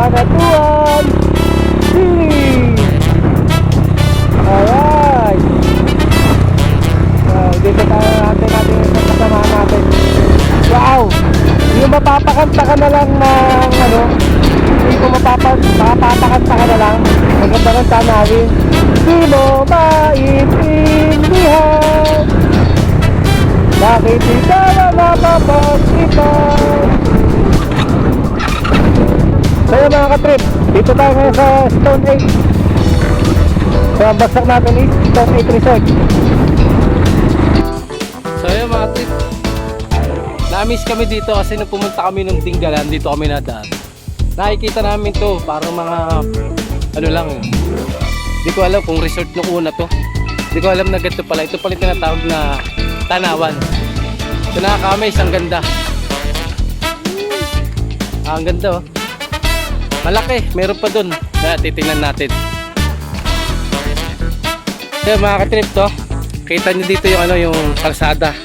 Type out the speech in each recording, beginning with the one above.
Cabanatuan City. Alright. Dito tayo natin yung kasama natin. Wow! Yung mapapakanta ka na lang ng ano, hindi ko mapapakanta ka na lang. Maganda ng tanawin. Di mo maintindihan bakit ikaw ang napapag-ipan. So yun mga katrip, dito tayo ngayon sa Stone 8. So ang bagsak natin is Stone 8 Resort. So yun mga katrip, na-miss kami dito kasi nung pumunta kami ng Tinggalan, dito kami nadaan. Nakikita namin to, parang mga ano lang, di ko alam kung resort nung una to. Di ko alam na ganito pala. Ito pala tinatawag na Tanawan. So nakaka-amaze, ang ganda. Ang ganda oh. Malaki, meron pa dun. Kaya titingnan natin. So mga katrip to, kita nyo dito yung ano, yung kalsada.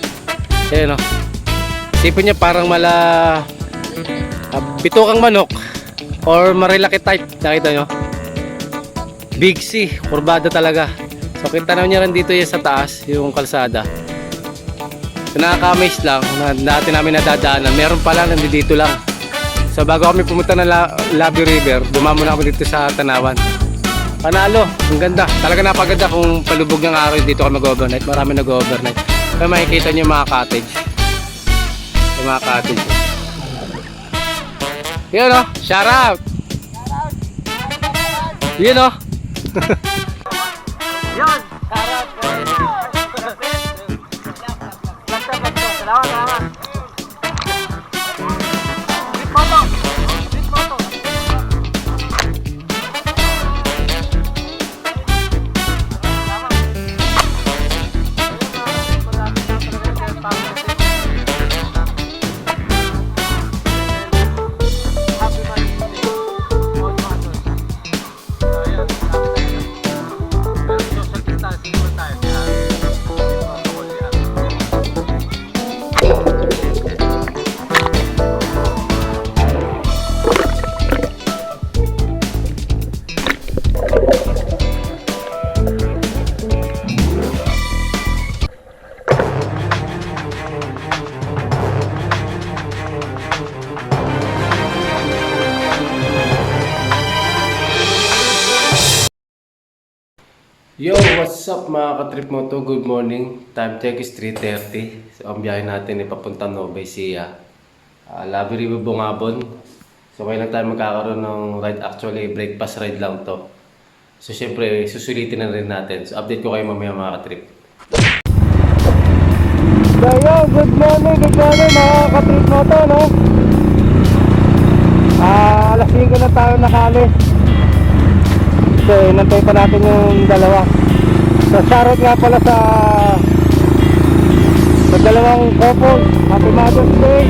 Ayan oh. Isipin nyo parang bitukang manok or marilaki type. Nakita nyo? Big C, kurbada talaga. So kita nyo rin dito yung sa taas, yung kalsada. So nakaka-amaze lang na dati namin nadadaanan. Meron pala nandito lang. So bago kami pumunta na Labi River, dumamo na kami dito sa Tanawan. Panalo, ang ganda. Talaga napaganda kung palubog ng araw dito kami mag-overnight. Marami nag-overnight. Kaya makikita nyo yung mga cottage. Yung mga cottage. Yun o, shout out! Yun o. Yun, shout out po. Salamat. Bit photo. Yo, what's up mga katrip mo to? Good morning. Time check is 3:30. So ang biyahe natin ay papunta Nueva Ecija, Labi River, Bungabon. So ngayon lang tayo magkakaroon ng ride. Actually, breakfast ride lang to. So syempre, susulitin na rin natin. So update ko kayo mamaya mga katrip. So yo, good morning mga katrip mo to, no? Alas 5 na tayo nakalis. So, inantay pa natin yung dalawa. So, shoutout nga pala sa dalawang couple. Happy Mother's Day.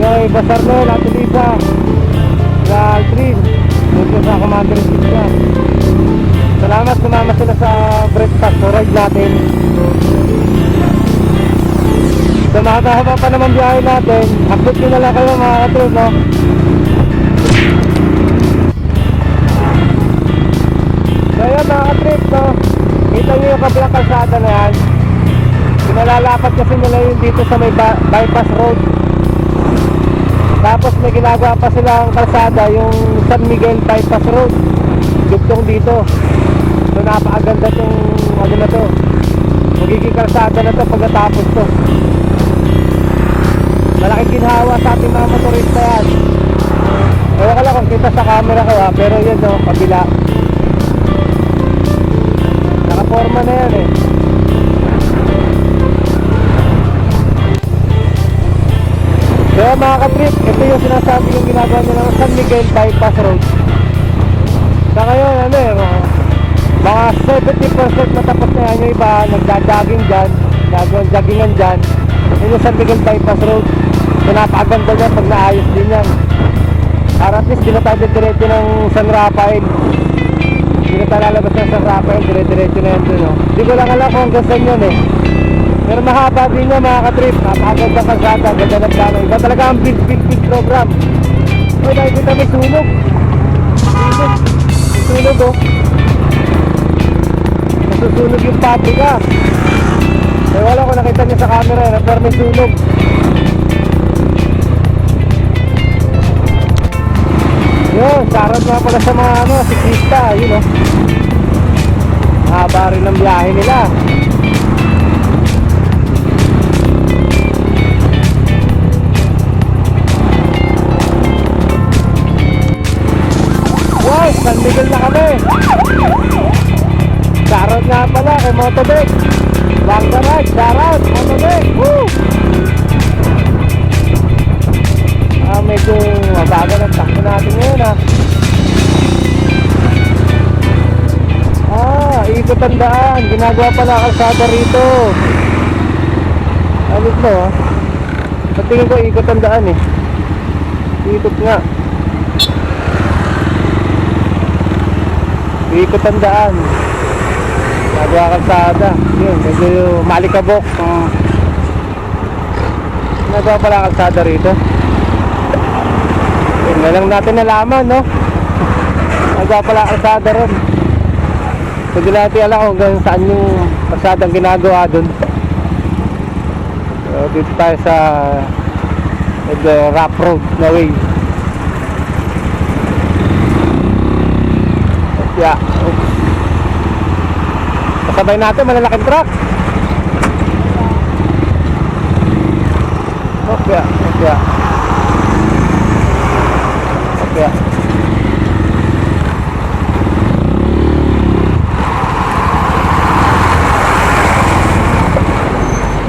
Yoy, Basarno, Ate Lisa, sa Aldrin, dito sa Commander Lisa. Salamat, sumama sila sa breakfast o ride natin. So, mahaba pa naman biyahe natin. Update nyo na lang kayo mga katrip, no? So yun mga katrip, no? Kita nyo yung kabilang kalsada na yan. Pinalalapat kasi nila yun dito sa may bypass road. Tapos may ginagawa pa silang kalsada, yung San Miguel bypass road, dugtong dito. So napakaganda tong ano na to, magiging kalsada na to pagkatapos to. Malaking ginhawa sa ating mga motorista yan. Ewan ka lang kung kita sa camera ko ha, pero yun no, kabila. Nakaporma na yan eh. Kaya mga katrip, ito yung sinasabi yung ginagawa nila ng San Miguel bypass road. Sa ngayon ano eh, mga 70% natapos na yan. Yung iba nagja-jogging dyan, nag-joggingan dyan. Yun yung San Miguel bypass road. So napakaganda niya pag naayos din yan. Para at least di na tayo diretso ng San Rafael. Di na tayo lalabas ng San Rafael, diretso na yan dun, no? Di ko lang alam kung hanggang saan yun eh. Pero mahaba din niya mga katrip. Napakaganda kalsada, ganda ng plano. Iba talaga ang big program. Ay, nakikita may sunog. Sunog oh. Nasusunog yung pabrika. Eh wala ko nakita niya sa camera eh, pero may sunog. Yun, sarap nga pala sa mga ano, siklista, yun oh. Haba rin ang biyahe nila. Wow, San Miguel na kami. Shoutout nga pala kay Motodeck. Bang garage, shoutout, Motodeck. Woo! Medyo mabagal ang takbo natin ngayon ikot ang daan. Ginagawa pala kalsada rito. Alit mo sa tingin ko ikot ang daan eh. Ikot nga. Ikot ang daan. Ginagawa kalsada. Yun, medyo malikabok. Ginagawa pala kalsada rito. Yun na lang natin nalaman, no? Ginagawa pala kalsada ron. Hindi natin alam kung hanggang saan yung kalsadang ginagawa dun. So, dito tayo sa rough road na way. Yeah. Kasabay natin malalaking truck. Okay.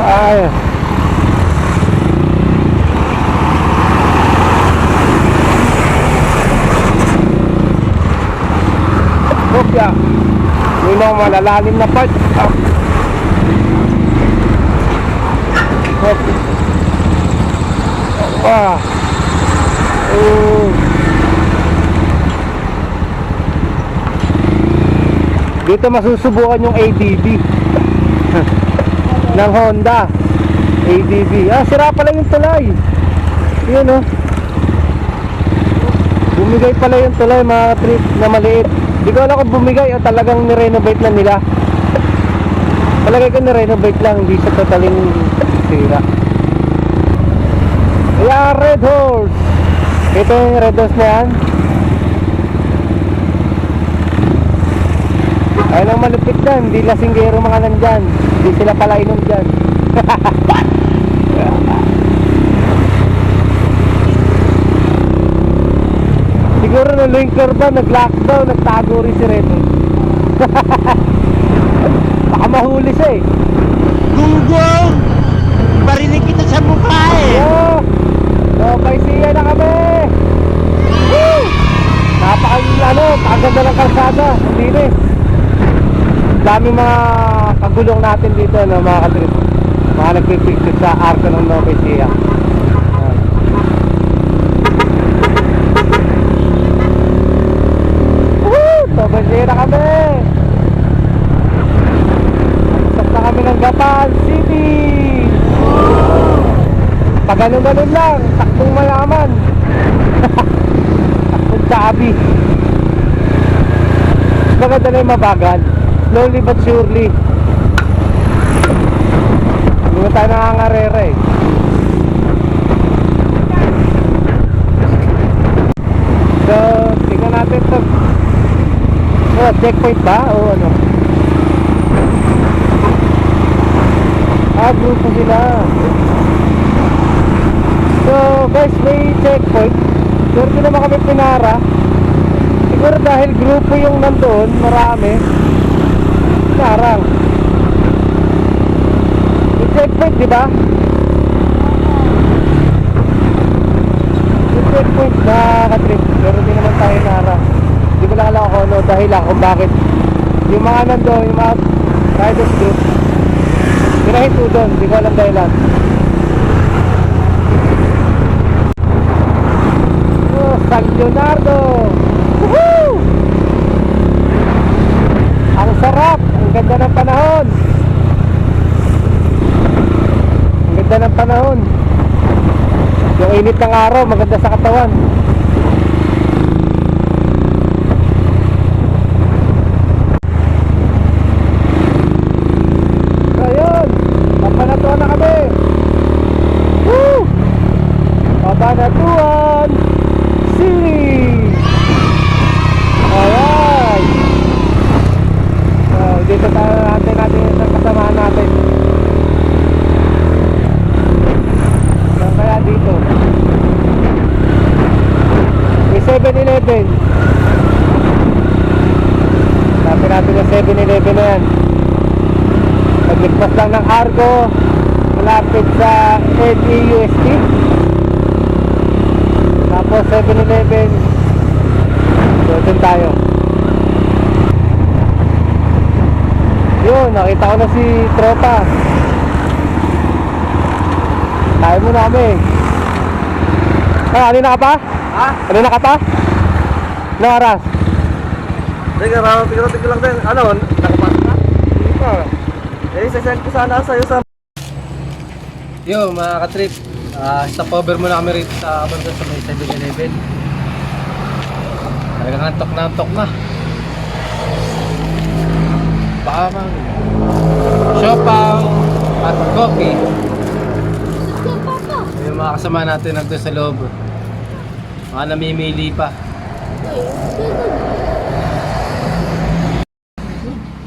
Ay. Kopya. May mga malalalim na part. Kopya. Dito masusubukan yung ADB ng Honda. ADB. Sira pala yung tulay. Yun oh. Bumigay pala yung tulay mga trip na maliit. Di ko alam kung bumigay o talagang nirenovate na nila. Palagay ko nirenovate lang, hindi siya totaling sira. Ayan, Red Horse. Ito yung Red Horse na yan. Ayun ang malupit dyan, hindi lasinggero mga nandyan. Hindi sila pala inom dyan. Siguro nung linker ba, nag-lockdown, nagtago rin si Red Horse. Baka mahuli siya eh. Gunggong! Barinig kita sa mukha eh! So, paisiya na kami! Woo! Napakaganda ng kalsada, ang linis. Daming mga kagulong natin dito, no, mga katrip. Mga nagpipicture sa arko ng Nueva Ecija. Woo! So, paisiya na kami! Pasok na kami ng Gapan City! Pag ganun-ganun lang, takbong mayaman. Takbong sabi. Maganda na yung mabagal. Slowly but surely. Hindi mo tayo nangangarera eh. So, tingnan natin ito. Checkpoint ba? O ano? Grupo sila. So guys, may checkpoint. Sure din naman kami pinara. Siguro dahil grupo yung nandoon, marami. Pinarang. May checkpoint, di ba? May checkpoint na katrip. Pero di naman tayo nara. Hindi ko lang alam kung ano dahilan kung bakit yung mga nandoon, yung mga riders group, pinahinto doon. Hindi ko alam dahilan. San Leonardo. Woohoo! Ang sarap, ang ganda ng panahon. Ang ganda ng panahon. Yung init ng araw, maganda sa katawan. 7-Eleven. Sabi natin yung 7-Eleven na yan. Pagligpas lang ng Argo, malapit sa LEUST. Tapos 7-Eleven. So dun tayo. Yun, nakita ko na si Tropa. Tayo muna kami. Kanina ka pa? Ha? Kanina ka pa? Ano oras? Teka, tigil lang din. Ano, nakapasok ka? Hindi pa. Sasend ko sana sa'yo sa... Yo, mga ka-trip. Stop over muna kami rito sa banda sa may 7-Eleven. Talagang antok na. Baka mang siopaw at coffee. Yung mga kasama natin nandun sa loob. Mga namimili pa.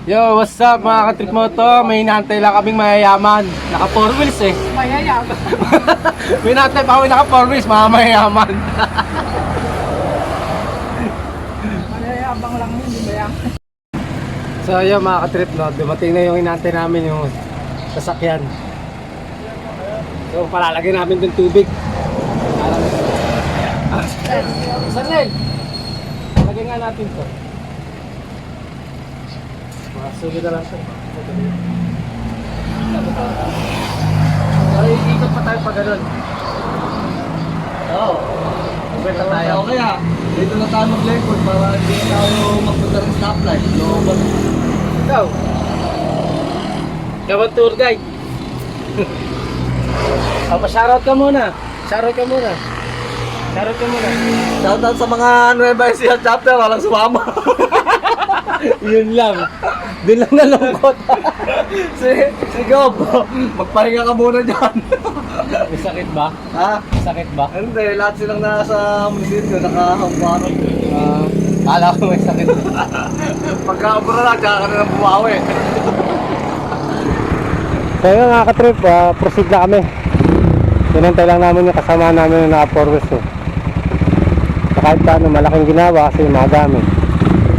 Yo, what's up mga ka-trip mo to? May hinahantay lang kaming mayayaman. Naka 4 wheels eh. Mayayaman. May hinahantay pa kami naka 4 wheels, mga mayayaman. Mayayabang lang yun, di ba yan? So yun mga ka-trip, no? Dumating na yung hinahantay namin, yung sasakyan. So palalagay namin dun tubig. Sanel! Lagyan nga natin to. Sulit na lang ito. Ay, ikot pa tayo pa ganun. Oo. Ikot pa tayo. Okay ah. Dito na tayo mag-record para hindi na tayo magpunta ng stoplight. Looban. Ikaw. Ikaw ang tour guide. Shoutout ka muna. Shoutout ka muna. Shoutout sa mga Nueva Ecija chapter. Walang sumama. Yun lang. Doon lang nalungkot. si Gob, magpahinga ka muna dyan. May sakit ba? Ha? May sakit ba? Hindi, lahat silang nasa munisipyo, nakahambaran. Kala ko may sakit. Pagka-abura na, tsaka ka na lang bumawi. So yun mga ka-trip, proceed na kami. Sinantay lang namin yung kasama namin na naka 4 wheels eh. So kahit paano malaking ginawa kasi yung mga gamit.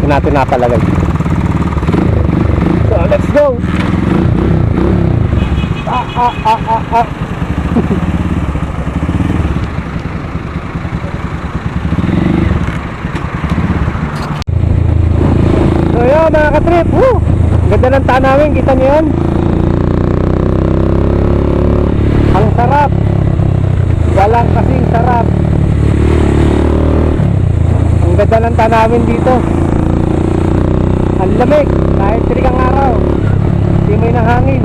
Yun natin napalagay. So let's go! So yun mga ka-trip, ganda ng taan namin, kita nyo yun? Ang sarap. Walang kasing sarap. Ang ganda ng tanawin dito. Ang lamig. Kahit trigang araw. Hindi may nahangin.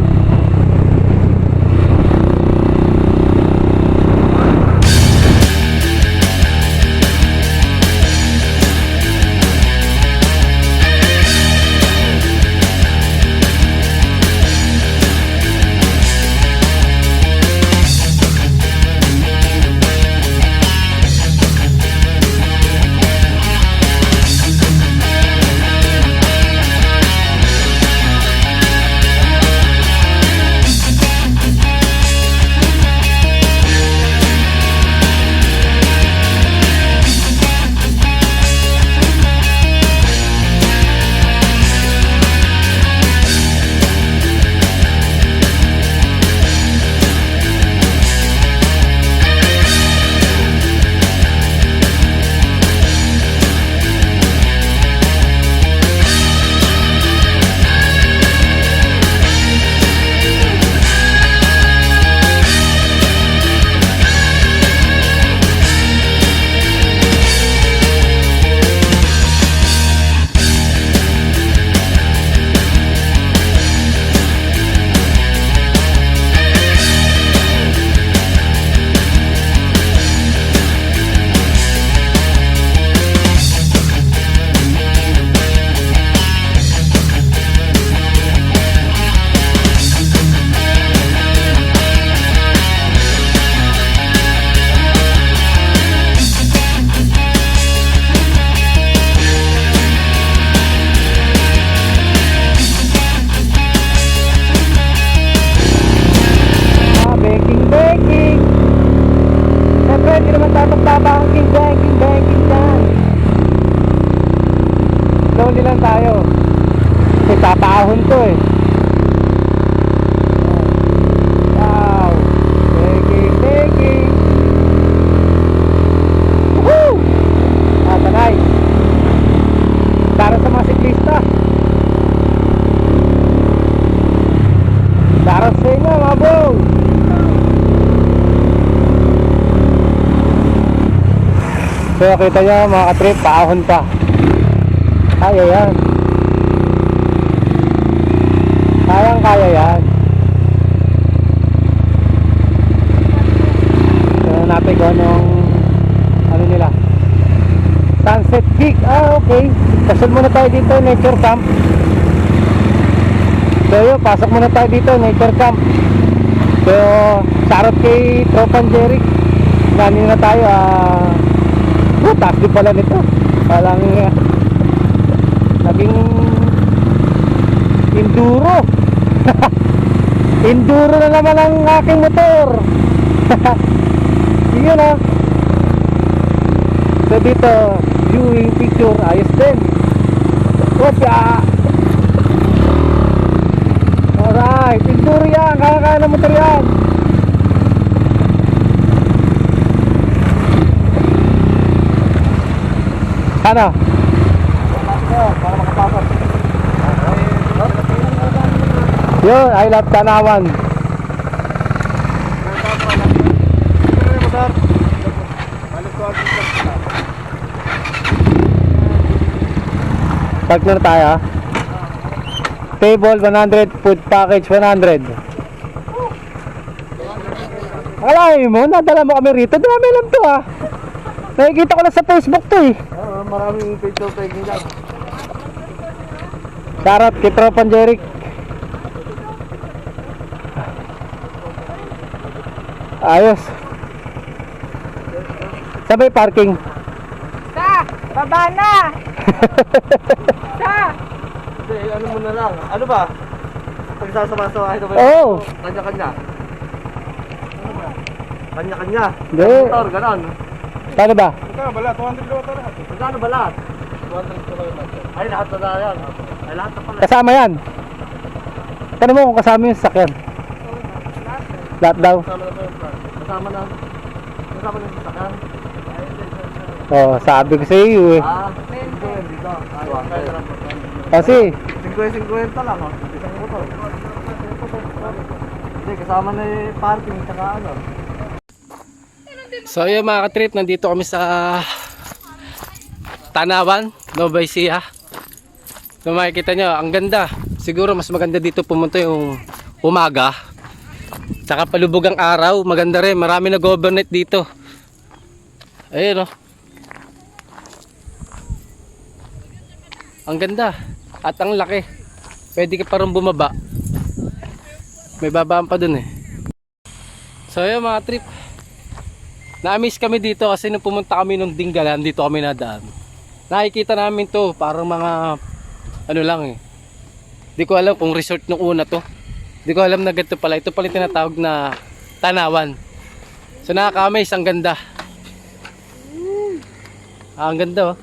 So kita nyo mga katrip, paahon pa. Kaya yan. Kayang kaya yan. Tignan natin kung anong ano nila. Sunset Peak. Okay. Pasok muna tayo dito, nature camp. So yun, pasok muna tayo dito, nature camp. So, sarap kay Tropan Jeric. Nani na tayo, taas din pala nito. Parang naging enduro. Enduro na naman ang aking motor. Yun ah. So dito, viewing picture, ayos din. Kopya. Alright, enduro yan, kaya na motor yan. Ano? Para makapasok. Yun, I love Tanawan. Partner tayo. Table 100, food package 100. Alay mo, nadala mo kami rito. Dami lang to ah. Nakikita ko lang sa Facebook to eh. Maraming picture taking dyan. Shoutout kay Tropan Jeric. Ayos. Sabay parking. Sa! Baba na! Sa! Hindi, ano mo na lang. Ano ba? Pagsasama-samahin na ba? Oo. Kanya-kanya. Kanya-kanya. Hindi. Motor, ganon. Paano ba? Magkano ba lahat? 200 km lahat. Magkano ba lahat? 200 km. Ay, lahat na yan. Ay, lahat na pala. Kasama yan. Tanong mo kung kasama yung sasakyan. Lahat daw. Kasama na po yung plan. Kasama na. Kasama na yung sasakyan. Oh, sabi ko sa iyo eh. Dito yun, dito. Kasi 50-50 lang, oh. Isang motor. Hindi, kasama na yung parking, tsaka ano. so yun mga katrip, nandito kami sa Tanawan, Nueva Ecija. So makikita nyo, ang ganda. Siguro mas maganda dito pumunta yung umaga. Tsaka palubog ang araw, maganda rin. Marami nag-overnight dito. Ayun oh. Ang ganda. At ang laki. Pwede ka parang bumaba. May babaan pa dun eh. So yun mga trip, na-miss kami dito kasi nung pumunta kami nung Dingalan, dito kami nadaan. Nakikita namin to, parang mga ano lang eh. Di ko alam kung resort nung una to. Di ko alam na ganito pala. Ito pala yung tinatawag na Tanawan. So nakaka-amaze, ang ganda. Ang ganda oh.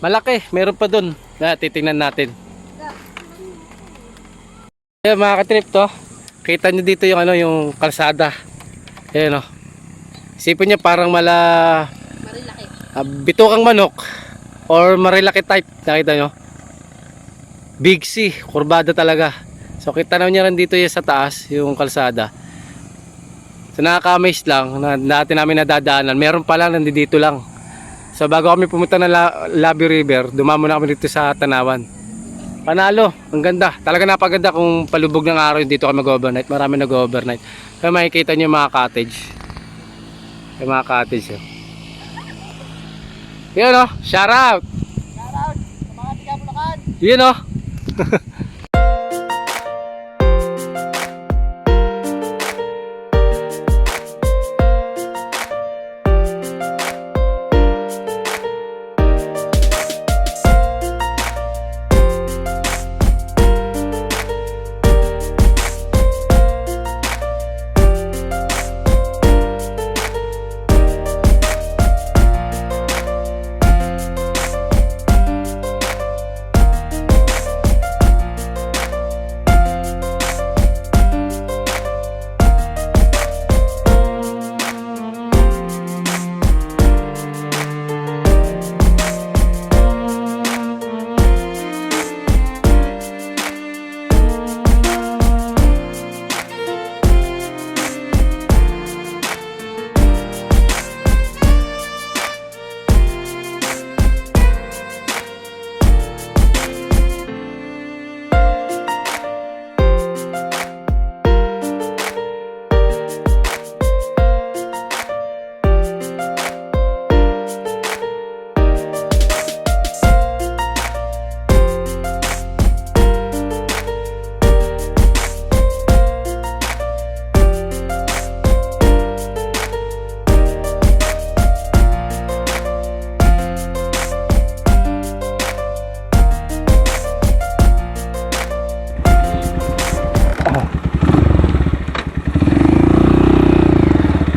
Malaki, meron pa dun na titingnan natin. Ayan mga katrip to. Kita nyo dito yung ano, yung kalsada. Ayan oh. Isipin nyo parang bitukang manok or marilaki type. Nakita nyo? Big C, kurbada talaga. So kita nyo rin dito yung sa taas, yung kalsada. So nakaka-amaze lang na dati namin nadadaanan. Meron pa lang, nandito lang. So bago kami pumunta ng Labi River, dumamo na kami dito sa Tanawan. Panalo, ang ganda. Talaga napaganda kung palubog ng araw dito kami mag-overnight. Marami nag-overnight. Kaya makikita nyo yung mga cottage. Yung mga cottage. Oh. Yun oh, shout out! Shout out sa mga tiga-Bulacan! Yun oh!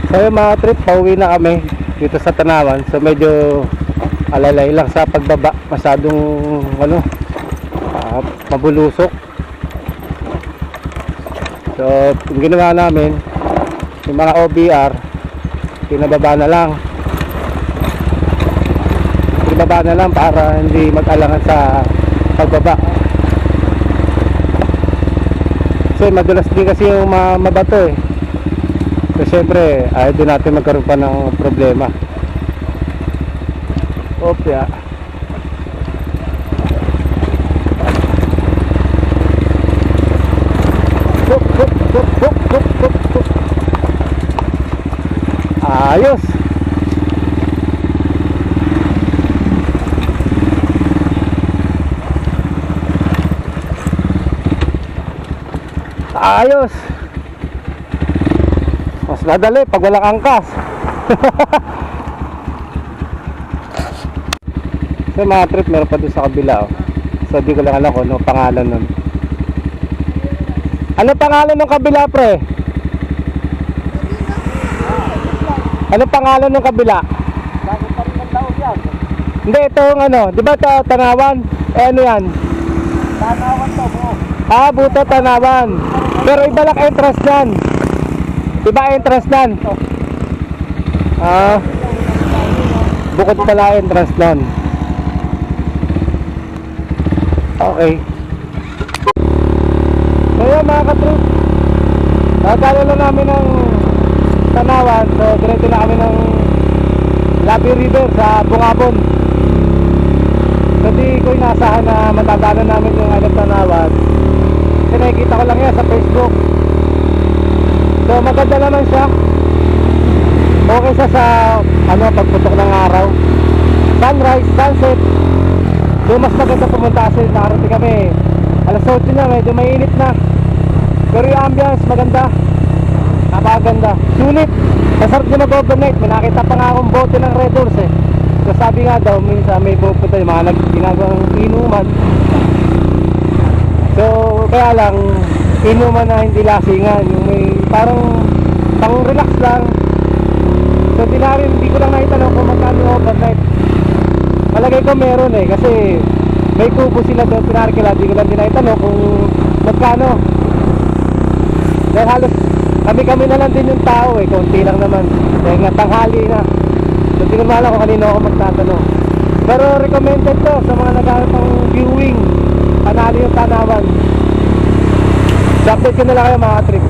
So yung mga trip, pauwi na kami dito sa Tanawan. So medyo alalay lang sa pagbaba, masyadong ano, mabulusok. So yung ginawa namin, yung mga OBR pinababa na lang para hindi mag-alangan sa pagbaba. Kasi madulas din kasi yung mabato eh. So syempre ayaw din natin magkaroon pa ng problema. Opya. Ayos. Ayos. Mas madali pag walang angkas. So mga trip, meron pa doon sa kabila oh. So di ko lang alam kung ano pangalan nun. Ano pangalan ng kabila, pre? Ano pangalan ng kabila? Bago pa rin ang taon yan. Hindi, ito yung ano, di ba ito Tanawan? Eh ano yan? Tanawan to, buo. Ah, Buto Tanawan. Pero iba lang entrance yan. Iba entrance yan. Ah, bukod pala entrance nun. Okay. So yun mga katrip, nakagalo lang namin ng Tanawan. So diretso na kami ng Labi River sa Bungabon. So di ko inasahan na matagalan namin yung Tanawan. Kasi nakikita ko lang yan sa Facebook. So maganda naman siya. Okay siya sa pagputok ng araw, sunrise, sunset. So mas maganda pumunta kasi nakarating kami alas 8 na, medyo mainit na. Pero yung ambience maganda, napakaganda, sulit. Masarap na mag-overnight. May nakita pa nga akong bote ng Red Doors eh. So sabi nga daw, minsan may pupunta yung mga ginagawang inuman. So kaya lang, inuman na hindi lasingan, yung may parang pang relax lang. So hindi ko lang naitanong kung magkano overnight. Malagay ko meron eh, kasi may kubo sila doon, pinarikila. Hindi ko lang din naitanong kung magkano. Dahil halos kami na lang din yung tao eh, konti lang naman. Dahil nga tanghali na. So hindi ko alam kung kanino ako magtatanong. Pero recommended to sa mga naghahanap ng viewing. Panalo yung Tanawan. So update ko na lang kayo mga trip.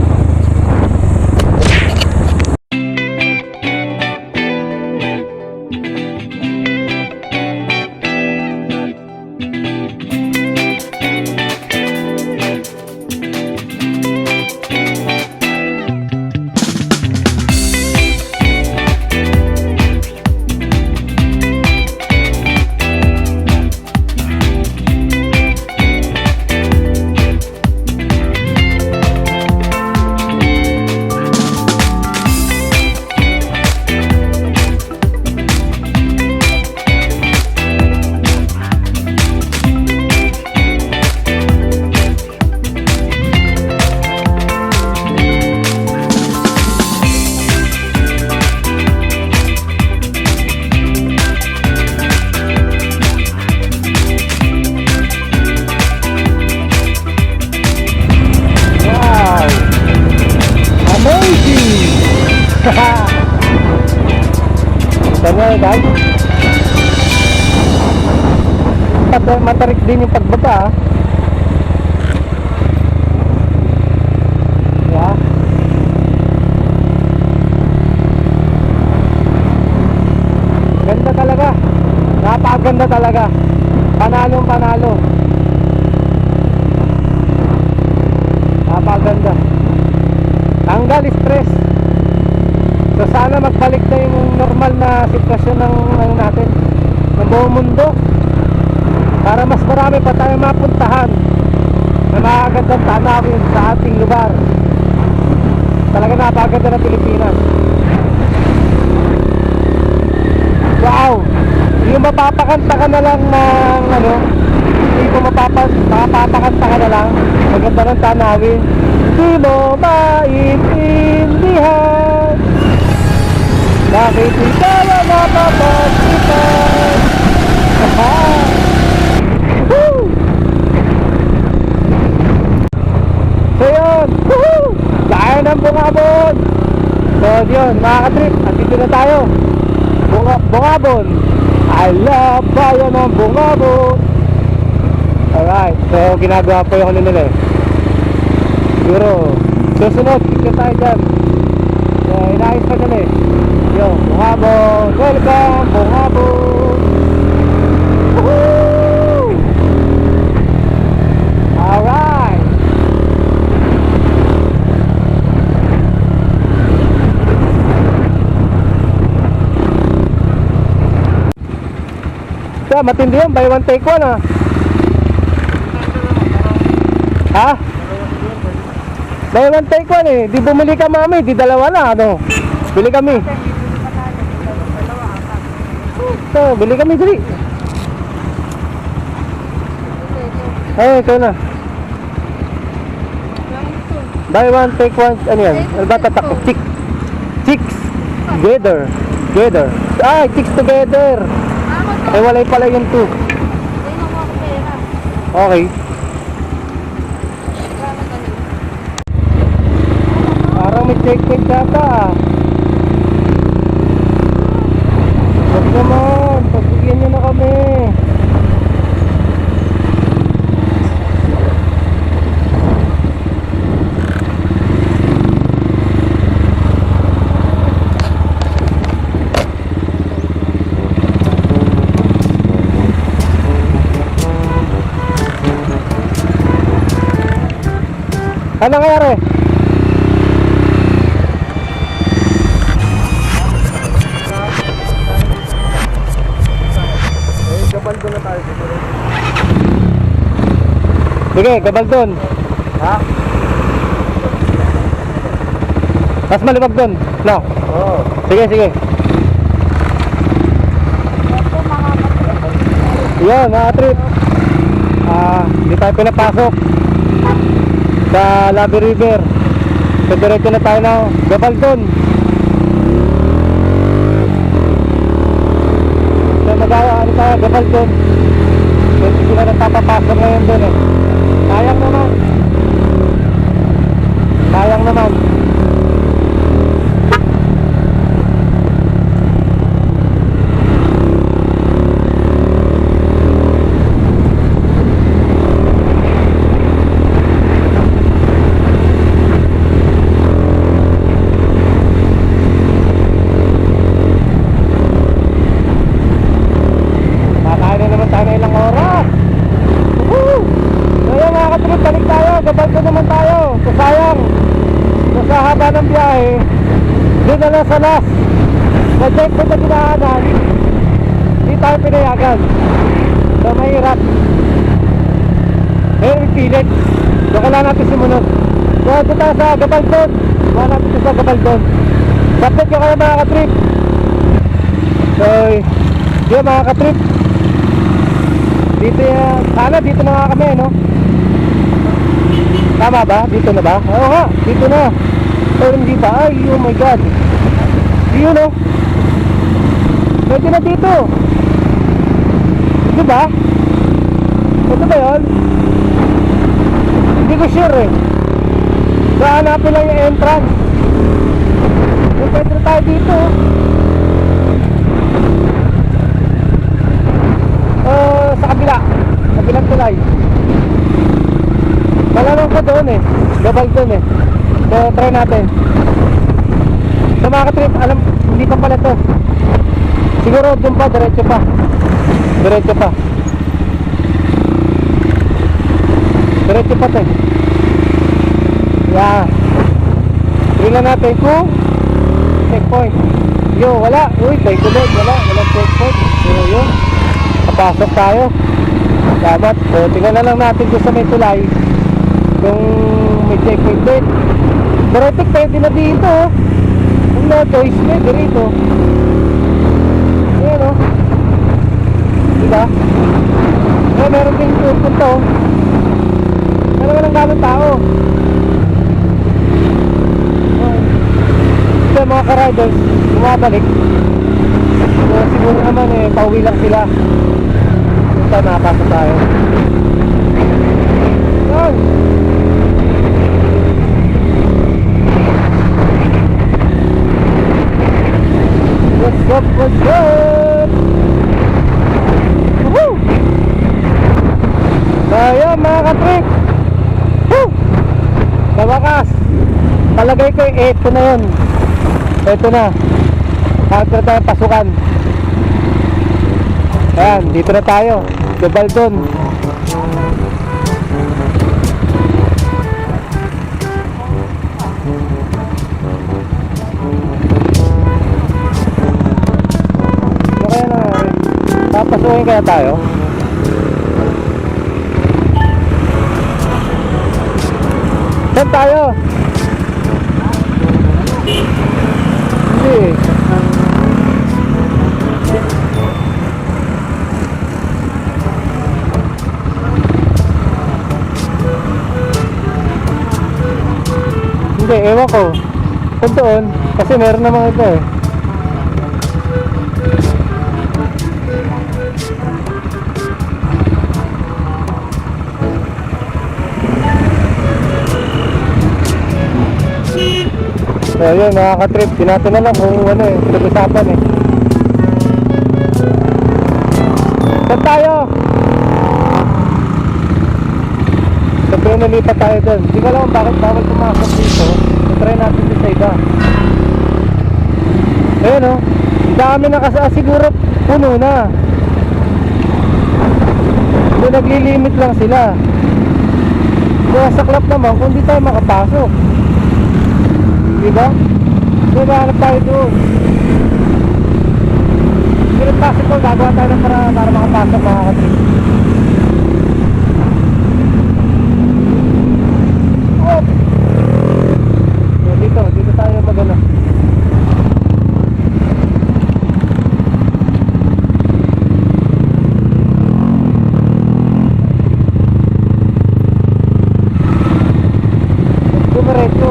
Guys, matarik din yung pagbaba. Yeah. Ganda talaga, napakaganda talaga. Panalong panalo, napakaganda, tanggal stress. So sana magbalik na yung normal na sitwasyon ng natin, ng buong mundo, para mas marami pa tayong mapuntahan na makakagandang tanawin sa ating lugar. Talaga napakaganda ng Pilipinas. Wow! Yung mapapakanta ka na lang ng hindi mo mapapakanta ka na lang, maganda ng tanawin, di mo maintindihan. Bakit ikaw ang napapagsipan? Woo! So yun, woohoo! Kaya ng Bungabon. So yun, mga katrip, andito na tayo. Bungabon, I love bayan ng Bungabon. Alright, so ginagawa po yung ano nila eh. Siguro, susunod, picture tayo dyan. So inaayos pa nila eh. Yo, Bungabon, welcome Bungabon. Woohoo! Alright. Yeah, matindi yun, buy one take one ah. Ha? Buy one take one eh. Di bumili ka mami, di dalawa na ano. Bili kami. So, bili kami dali. Ay, ikaw na. Buy one take one, ano yan? Ano ba tatak? Chicks together. Ah, chicks together. Eh, walay pala yung 2. Okay. Parang may checkpoint yata ah. Huwag naman, pagbigyan nyo na kami. Ano nangyari? Gabaldon na tayo dito. Sige, Gabaldon. Ha? Mas malibag doon. No. Oo. Sige. Yan, mga trip. Hindi tayo pinapasok sa Labi River. So, diretso na tayo ng Gabaldon. So, ano tayo, Gabaldon. So, hindi na napapapasok ngayon doon eh. Sayang naman. Gabaldon naman tayo. So sayang, sa haba ng biyahe, doon na lang sa last sa checkpoint na dinaanan, hindi tayo pinayagan. So mahirap. Eh, pilit. So kailangan natin sumunod. So ito tayo sa Gabaldon. Kuha natin ito sa Gabaldon. Sapit ko kayo mga katrip. So yun mga katrip, dito yan. Sana dito na nga kami, no? Tama ba? Dito na ba? Oo nga, dito na. Pero hindi pa. Ay, oh my God. Yun, no? Pwede na dito. Ito ba? Ito ba yun? Hindi ko sure eh. So, hanapin lang yung entrance. Kung pwede na tayo dito. Sa kabila. Kabilang tulay. Malamang ko doon eh. Gabaldon eh. So try natin. Sa mga katrip, alam, hindi pa pala to. Siguro doon pa, diretso pa. Diretso pa to. Yeah. Try lang natin kung checkpoint. Yo, wala. Uy, tayo tulad. Walang checkpoint. So yun. Papasok tayo. Dapat. So tingnan na lang natin doon sa may tulay kung may checkpoint din. Diretso pwede na dito. Kung no choice pwede rito. Ayan o. Diba? Eh, meron din pupunta o. Meron walang gano'ng tao. So mga ka-riders, bumabalik. So, siguro naman eh, pauwi lang sila. Punta, nakapasok tayo. Yan! What's up, what's up? Woohoo! So, yun mga ka-trip. Woo! Sa wakas, palagay ko yung 8 na yun. Ito na. After tayo pasukan. Ayan, dito na tayo. Gabaldon. So kaya na, papasukin kaya tayo. Saan tayo? Hindi eh. Hindi, ewan ko. Kung doon, kasi meron namang ito eh. So yun mga ka-trip, tinatin na lang kung ano eh, pinag-usapan eh. Saan tayo? Sabi nalipat tayo doon. Hindi ko alam bakit bawal pumasok dito. Try natin dito sa iba. Ayun o, ang dami na kasi siguro puno na. So naglilimit lang sila. Kaya saklap naman kung di tayo makapasok. Diba? So mahanap tayo doon. Pero possible, gagawa tayo ng para makapasok mga ka-trip. Oh! So dito tayo magana. Dumiretso.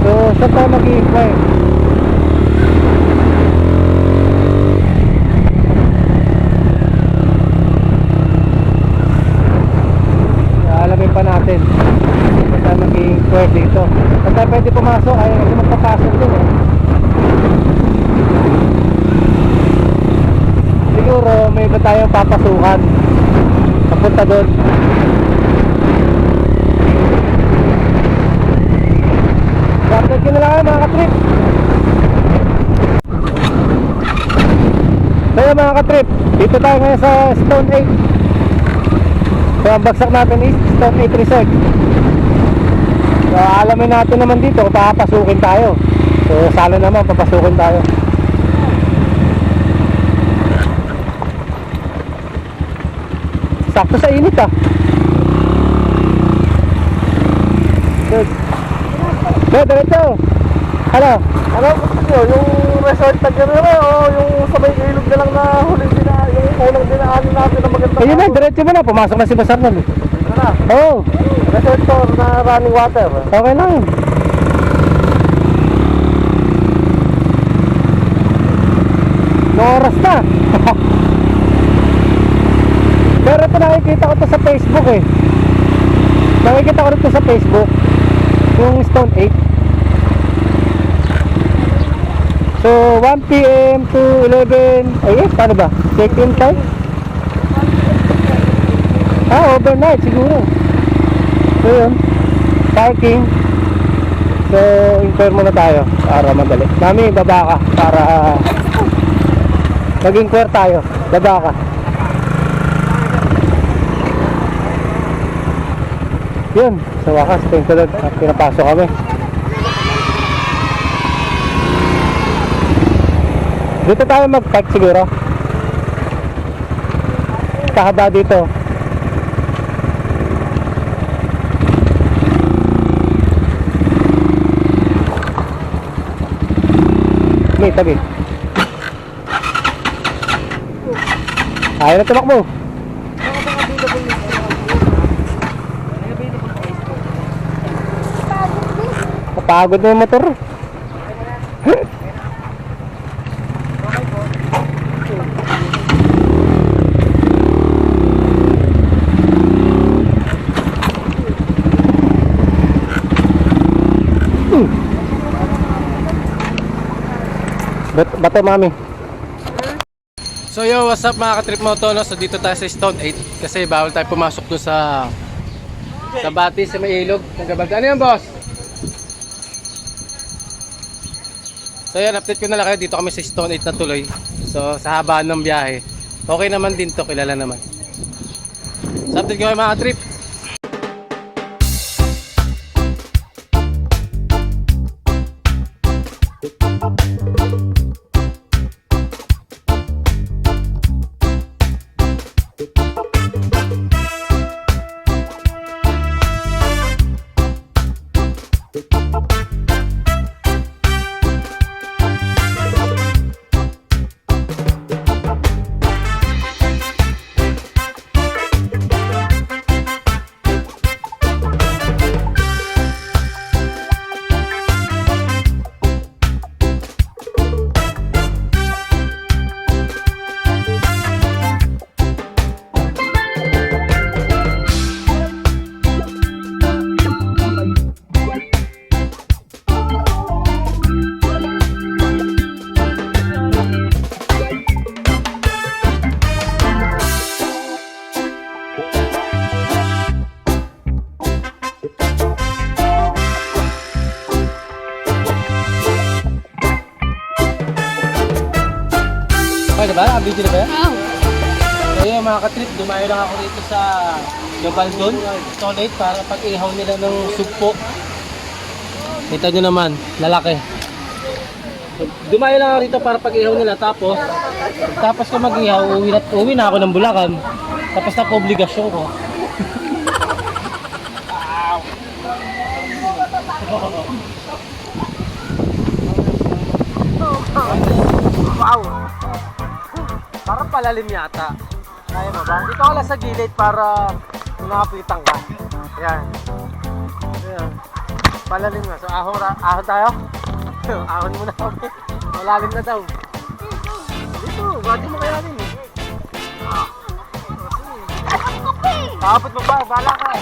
So, saan tayo mag-i-inquire? Alamin pa natin. Saan tayo mag-i-inquire dito? Saan tayo pwede pumasok? Ay, kasi magpapasok din eh. Siguro, may iba tayong papasukan. Papunta doon. Update ko na lang mga ka-trip. So yun mga ka-trip, dito tayo ngayon sa Stone 8. So ang bagsak natin is Stone 8 Resort. So alamin natin naman dito kung papasukin tayo. So sana naman papasukin tayo. Sakto sa init ah. Good. Diretso. Ano? Ano gusto nyo? Yung resort na gano'n o yung sa may ilog na lang na huling yung unang dinaanin natin na magandang Ayun na, diretso mo na. Pumasok na si Basar nun. Ito na. Oo. Resort tour na running water. Okay lang yun. No oras na. Pero ito nakikita ko to sa Facebook eh. Nakikita ko rin to sa Facebook. Yung Stone 8. So 1 PM to 11. Ay paano ba? Check-in time? Overnight siguro. So yun, parking. So inquire muna tayo para madali. Mami, baba ka para mag-inquire tayo. Baba ka. Yun, sa wakas, thank you Lord, pinapasok kami. Dito tayo mag-park siguro. Kahaba dito. May tabi. Ayaw na tumakbo. Kapagod na yung motor. Bate mami. So yo, what's up mga ka-trip moto, no? So dito tayo sa Stone 8 kasi bawal tayo pumasok doon sa Bati sa may ilog. Ano yan, boss? So yan, update ko na lang kayo. Dito kami sa Stone 8 na tuloy. So sa habaan ng biyahe, okay naman din to, kilala naman. So update ko kayo mga ka-trip. Okay na ba? Nakabidyo na ba yan? Oo. So yun mga ka-trip, dumayo lang ako dito sa Gabaldon, Stone 8 para pag-ihaw nila ng sugpo. Kita nyo naman, lalaki. So, dumayo lang ako dito para pag-ihaw nila, tapos ko mag-ihaw, uwi na ako ng Bulacan. Tapos na po obligasyon ko. Wow! Parang palalim yata. Kaya mo ba? Dito ka lang sa gilid para nakapitan ka. Ayan. Ayan. Palalim nga. So ahon tayo? Ahon muna kami. Malalim na daw. Dito, bati mo kaya rin. Kapit mo ba? Bala ka.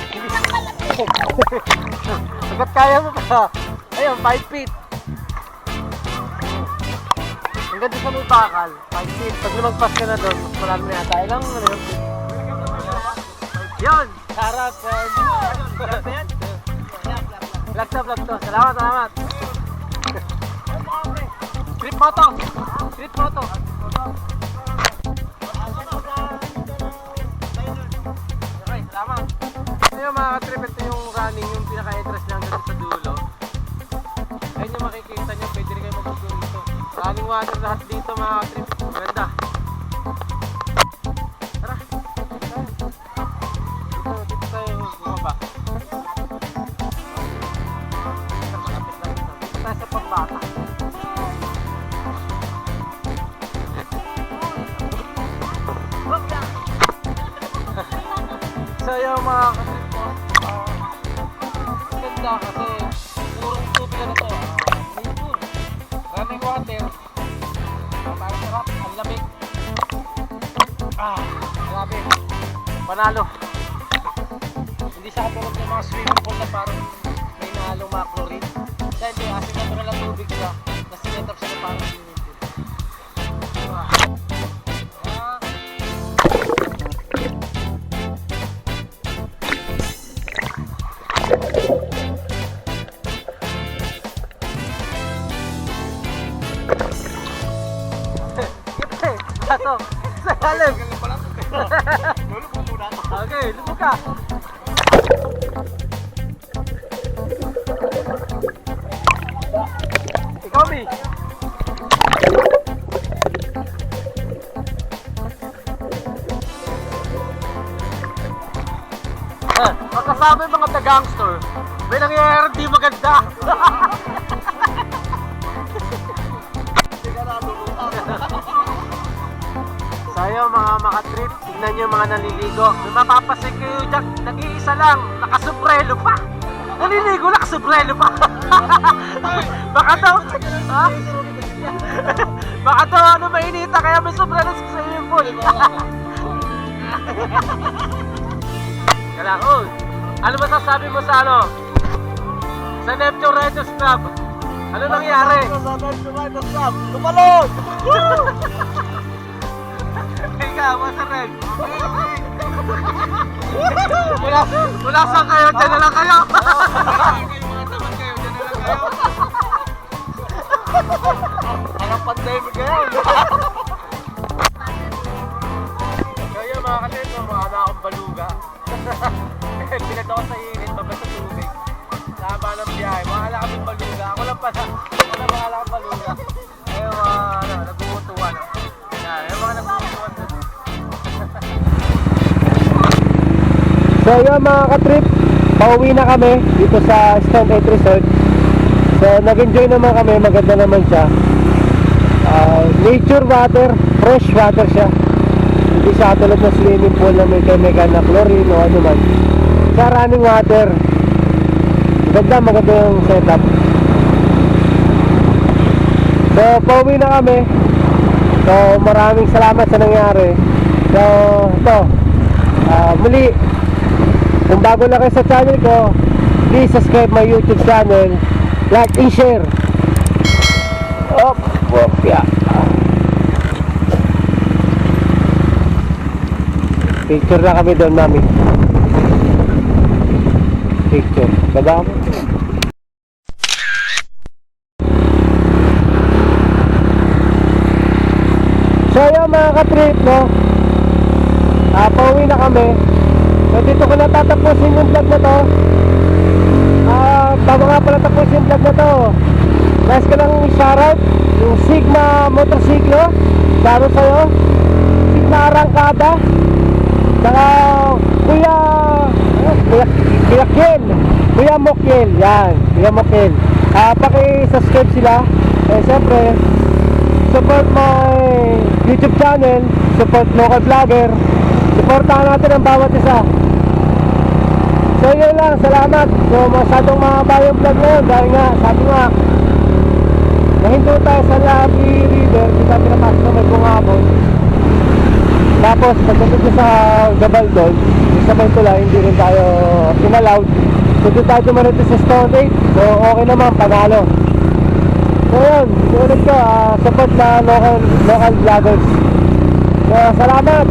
Agad kaya mo pa. Ayun, 5 feet. Hanggang doon sa may bakal, 5 feet. Pag lumagpas ka na doon, mas malalim na yata. Ilang ano yun? Yun! Sarap! Vlog to. Salamat! Trip mo to! Okay, salamat! Ito yung mga ka-trip, ito yung running, yung pinaka-interest lang dito sa dulo. Ayun yung makikita nyo, pwede rin kayo mag-tour dito. Running water lahat dito mga ka-trip. Ganda. Tara. Dito tayo bumaba. Dito tayo sa Pambata. So yung mga ka-trip ko, ganda kasi purong tubig na to. Running water. Parang sarap, ang lamig. Grabe. Panalo. Hindi siya katulad ng mga swimming pool na parang may nahalong mga chlorine. Dahil di, asin na lang tubig siya. Tapos sinetap siya na parang swimming pool. Ito, sa lalim. Okay, lubog ka. Ikaw, Mi. Magkasama yung mga taga-gangster, may nangyayari di maganda. Sayo mga makatrip, tignan nyo yung mga naliligo. May mapapasin kayo dyan, nag-iisa lang, nakasubrelo pa. Naliligo, nakasubrelo pa. Baka daw, ha? Baka daw ano mainita kaya may sobrelo sa swimming pool. Kala, ano masasabi mo sa ano? Sa Neptune Riders Club? Ano nangyari? Tumalon! Ikaw, Master Red. Wala saan kayo, dyan na lang kayo. Parang pandemic ngayon. Kaya mga kalito, mga anak akong baluga. Pinad ako sa init, babas sa tubig. Saba ng biyahe, mga anak akong baluga. Ako lang pala, mga anak akong baluga. Ayun mga nagbubutuan. Yan, yung mga nagbubutuan. So yun mga ka-trip, pauwi na kami dito sa Stone 8 Resort. So nag-enjoy naman kami, maganda naman siya. Nature water, fresh water siya. Hindi siya tulad ng swimming pool na may chemical na chlorine o ano man. Sa running water, maganda yung setup. So pauwi na kami. So maraming salamat sa nangyari. So ito, muli, kung bago na kayo sa channel ko, please subscribe my YouTube channel, like and share. Yeah. Picture na kami doon, mami. Picture. Baba mo. So yun mga ka-trip, no? Pauwi na kami. So dito ko natatapusin yung vlog na to. Bago nga pala tapusin yung vlog na to, nice ko lang shoutout yung Sigma Motorsiklo. Laro sa'yo Sigma Arangkada. Saka Kuya Ken, Kuya Mokiel. Yan, Kuya Mokiel. Paki-subscribe sila. Siyempre, support my YouTube channel, support local vlogger. Supportahan natin ang bawat isa. So yun lang, salamat. So masyadong mahaba yung vlog ngayon dahil nga, sabi nga, nahinto tayo sa Labi River, kita pinapasok na may Bungabon. Tapos pagdating ko sa Gabaldon, yung sa Mantula, hindi rin tayo inallowed. So doon tayo dumanito sa Stone 8. So okay naman, panalo. So yun, ulit ko, support na local vloggers. So salamat.